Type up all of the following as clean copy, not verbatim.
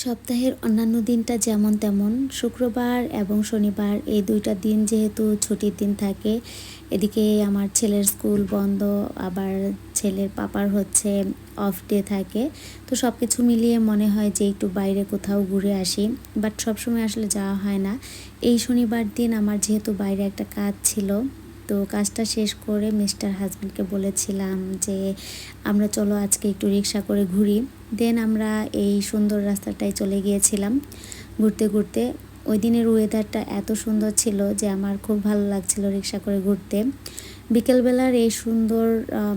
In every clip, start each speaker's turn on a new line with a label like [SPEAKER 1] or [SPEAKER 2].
[SPEAKER 1] সপ্তাহের অন্যান্য দিনটা যেমন তেমন শুক্রবার এবং শনিবার এই দুইটা দিন যেহেতু ছুটির দিন থাকে, এদিকে আমার ছেলের স্কুল বন্ধ, আবার ছেলের পাপার হচ্ছে অফ ডে থাকে। তো সব কিছু মিলিয়ে মনে হয় যে একটু বাইরে কোথাও ঘুরে আসি, বাট সবসময় আসলে যাওয়া হয় না। এই শনিবার দিন আমার যেহেতু বাইরে একটা কাজ ছিল, তো কাজটা শেষ করে মিস্টার হাজব্যান্ডকে বলেছিলাম যে আমরা চলো আজকে একটু রিক্সা করে ঘুরি। দেন আমরা এই সুন্দর রাস্তাটায় চলে গিয়েছিলাম ঘুরতে ঘুরতে। ওই দিনের ওয়েদারটা এত সুন্দর ছিল যে আমার খুব ভালো লাগছিল রিক্সা করে ঘুরতে। বিকেলবেলার এই সুন্দর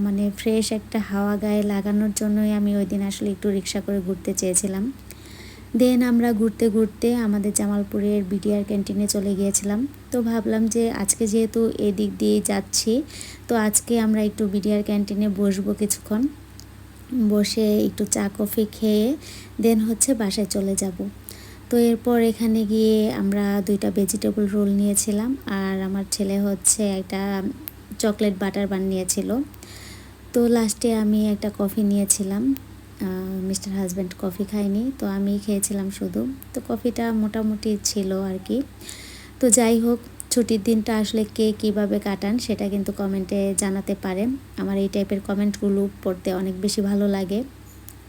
[SPEAKER 1] মানে ফ্রেশ একটা হাওয়া গায়ে লাগানোর জন্যই আমি ওই দিন আসলে একটু রিক্সা করে ঘুরতে চেয়েছিলাম। দেন আমরা ঘুরতে ঘুরতে আমাদের জামালপুরের বিডিআর ক্যান্টিনে চলে গিয়েছিলাম। তো ভাবলাম যে আজকে যেহেতু এদিক দিয়ে যাচ্ছি, তো আজকে আমরা একটু বিডিআর ক্যান্টিনে বসবো কিছুক্ষণ, বসে একটু চা কফি খেয়ে দেন হচ্ছে বাসায় চলে যাব। তো এরপর এখানে গিয়ে আমরা 2টা ভেজিটেবল রোল নিয়েছিলাম, আর আমার ছেলে হচ্ছে একটা চকলেট বাটার বান নিয়েছিল। তো লাস্টে আমি একটা কফি নিয়েছিলাম। মিস্টার হাজব্যান্ড কফি খায়নি, তো আমি খেয়েছিলাম শুধু। তো কফিটা মোটামুটি ছিল আর কি। তো যাই হোক, ছুটির দিনটা আসলে কে কীভাবে কাটান সেটা কিন্তু কমেন্টে জানাতে পারেন। আমার এই টাইপের কমেন্টগুলো পড়তে অনেক বেশি ভালো লাগে,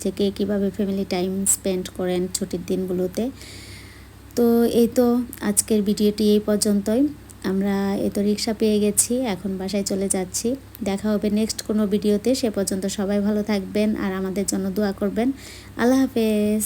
[SPEAKER 1] যে কে কীভাবে ফ্যামিলি টাইম স্পেন্ড করেন ছুটির দিনগুলোতে। তো এই তো আজকের ভিডিওটি এই পর্যন্তই। আমরা এই তো রিক্সা পেয়ে গেছি, এখন বাসায় চলে যাচ্ছি। দেখা হবে নেক্সট কোনো ভিডিওতে। সে পর্যন্ত সবাই ভালো থাকবেন আর আমাদের জন্য দোয়া করবেন। আল্লাহ হাফেজ।